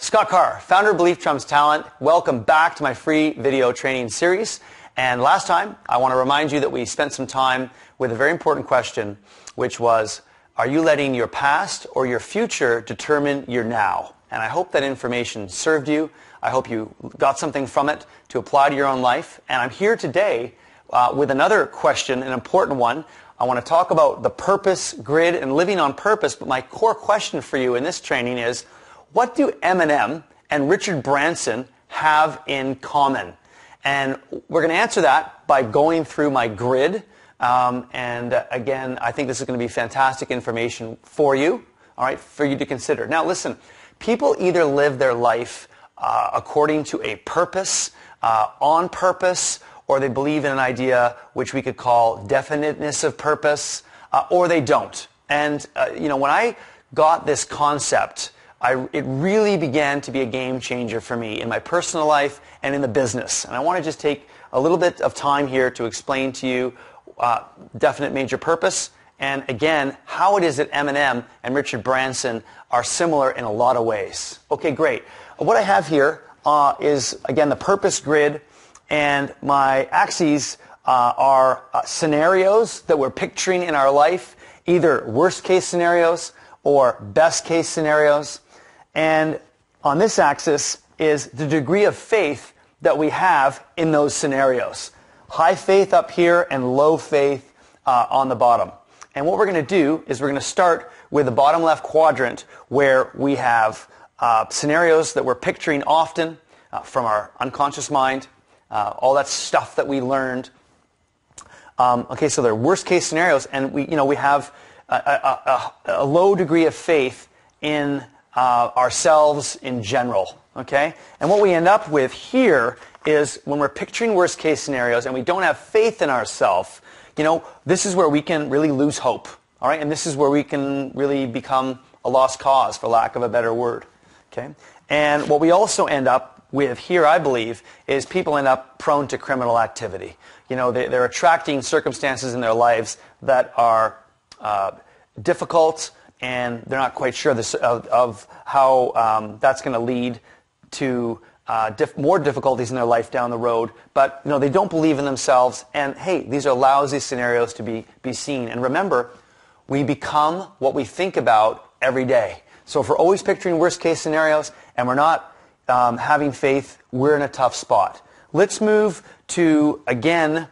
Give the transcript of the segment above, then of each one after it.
Scott Carr, founder of Belief Trumps Talent. Welcome back to my free video training series. And last time, I want to remind you that we spent some time with a very important question, which was, are you letting your past or your future determine your now? And I hope that information served you. I hope you got something from it to apply to your own life. And I'm here today with another question, an important one. I want to talk about the purpose grid and living on purpose, but my core question for you in this training is, what do Eminem and Richard Branson have in common? And we're going to answer that by going through my grid. And again, I think this is going to be fantastic information for you, all right, for you to consider. Now, listen, people either live their life according to a purpose, on purpose, or they believe in an idea which we could call definiteness of purpose, or they don't. And, when I got this concept, it really began to be a game changer for me in my personal life and in the business. And I want to just take a little bit of time here to explain to you definite major purpose, and again, how it is that Eminem and Richard Branson are similar in a lot of ways. Okay, great. What I have here is, again, the purpose grid, and my axes are scenarios that we're picturing in our life, either worst case scenarios or best case scenarios. And on this axis is the degree of faith that we have in those scenarios. High faith up here and low faith on the bottom. And what we're going to do is we're going to start with the bottom left quadrant, where we have scenarios that we're picturing often from our unconscious mind, all that stuff that we learned. Okay, so they're worst case scenarios, and we have a low degree of faith in ourselves in general. Okay, and what we end up with here is, when we're picturing worst case scenarios and we don't have faith in ourselves, this is where we can really lose hope. All right, and this is where we can really become a lost cause, for lack of a better word. Okay, and what we also end up with here, I believe, is people end up prone to criminal activity. They're attracting circumstances in their lives that are difficult, and they're not quite sure of how that's going to lead to more difficulties in their life down the road. But they don't believe in themselves, and hey, these are lousy scenarios to be seen. And remember, we become what we think about every day. So if we're always picturing worst case scenarios and we're not having faith, we're in a tough spot. Let's move to, again,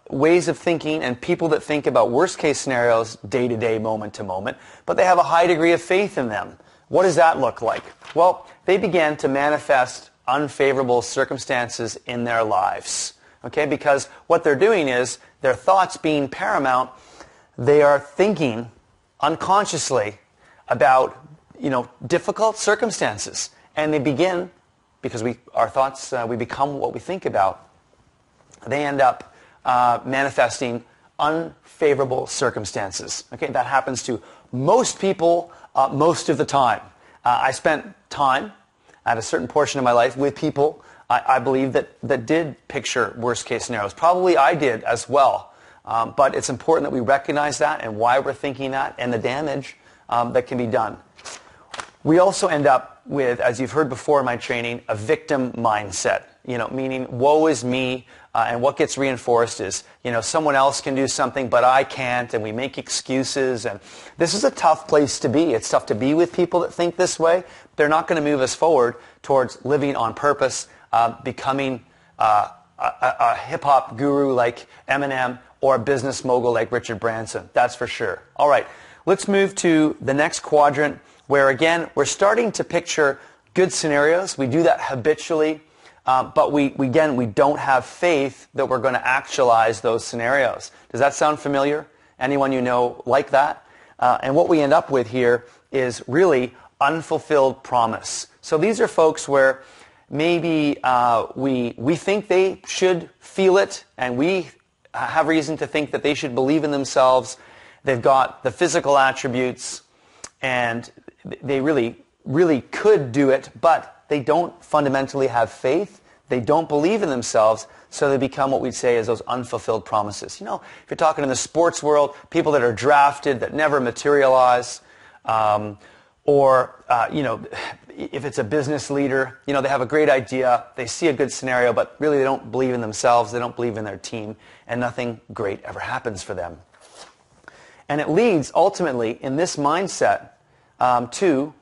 ways of thinking and people that think about worst case scenarios day to day, moment to moment, but they have a high degree of faith in them. What does that look like? Well, they began to manifest unfavorable circumstances in their lives. Okay, because what they're doing is, their thoughts being paramount, they are thinking unconsciously about difficult circumstances, and they begin, because our thoughts, we become what we think about. They end up manifesting unfavorable circumstances. Okay, that happens to most people most of the time. I spent time at a certain portion of my life with people I believe that did picture worst case scenarios. Probably I did as well. But it's important that we recognize that and why we're thinking that, and the damage that can be done. We also end up with, as you've heard before in my training, a victim mindset. Meaning, woe is me, and what gets reinforced is, someone else can do something, but I can't, and we make excuses, and this is a tough place to be. It's tough to be with people that think this way. They're not going to move us forward towards living on purpose, becoming a hip-hop guru like Eminem, or a business mogul like Richard Branson. That's for sure. All right, let's move to the next quadrant, where, again, we're starting to picture good scenarios. We do that habitually. But we don't have faith that we're going to actualize those scenarios. Does that sound familiar? Anyone like that? And what we end up with here is really unfulfilled promise. So these are folks where maybe we think they should feel it, and we have reason to think that they should believe in themselves. They've got the physical attributes, and they really, really could do it, but they don't fundamentally have faith. They don't believe in themselves, so they become what we'd say is those unfulfilled promises. If you're talking in the sports world, people that are drafted that never materialize, Or, if it's a business leader, they have a great idea, they see a good scenario, but really they don't believe in themselves, they don't believe in their team, and nothing great ever happens for them. And it leads, ultimately, in this mindset, to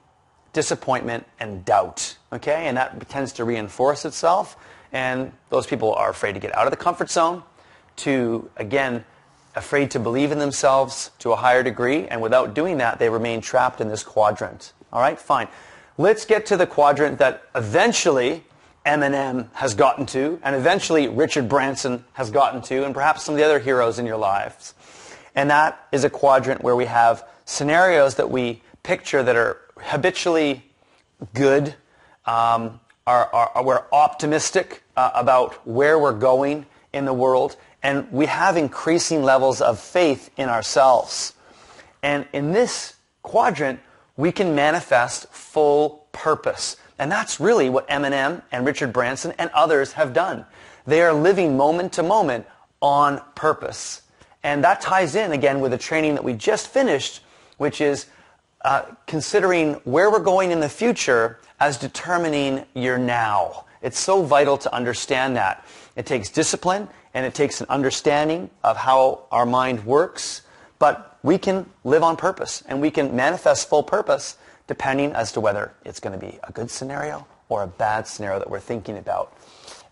disappointment and doubt, okay? And that tends to reinforce itself, and those people are afraid to get out of the comfort zone, to, again, afraid to believe in themselves to a higher degree, and without doing that, they remain trapped in this quadrant. All right, fine. Let's get to the quadrant that eventually Eminem has gotten to, and eventually Richard Branson has gotten to, and perhaps some of the other heroes in your lives. And that is a quadrant where we have scenarios that we picture that are habitually good, we're optimistic about where we're going in the world, and we have increasing levels of faith in ourselves. And in this quadrant, we can manifest full purpose. And that's really what Eminem and Richard Branson and others have done. They are living moment to moment on purpose. And that ties in, again, with the training that we just finished, which is considering where we're going in the future as determining your now. It's so vital to understand that. It takes discipline, and it takes an understanding of how our mind works, but we can live on purpose, and we can manifest full purpose depending as to whether it's going to be a good scenario or a bad scenario that we're thinking about.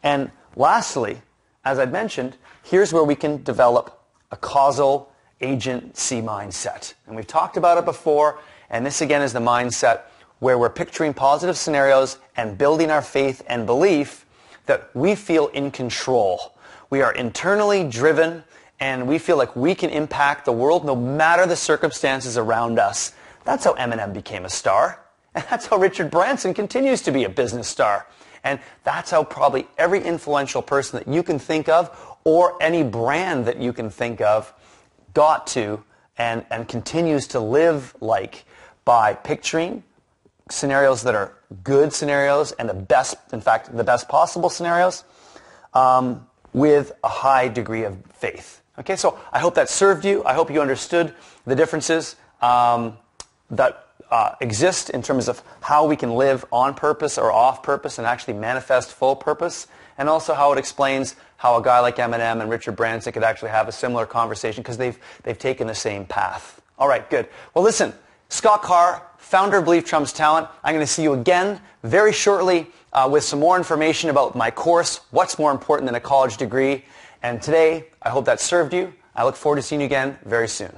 And lastly, as I've mentioned, here's where we can develop a causal agency mindset. And we've talked about it before, and this again is the mindset where we're picturing positive scenarios and building our faith and belief that we feel in control. We are internally driven, and we feel like we can impact the world no matter the circumstances around us. That's how Eminem became a star, and that's how Richard Branson continues to be a business star. And that's how probably every influential person that you can think of, or any brand that you can think of, got to and continues to live like, by picturing scenarios that are good scenarios and the best, in fact, the best possible scenarios, with a high degree of faith. Okay, so I hope that served you. I hope you understood the differences that exist in terms of how we can live on purpose or off purpose and actually manifest full purpose, and also how it explains how a guy like Eminem and Richard Branson could actually have a similar conversation because they've taken the same path. All right, good. Well, listen, Scott Carr, founder of Believe Trumps Talent. I'm going to see you again very shortly with some more information about my course, What's More Important Than a College Degree. And today, I hope that served you. I look forward to seeing you again very soon.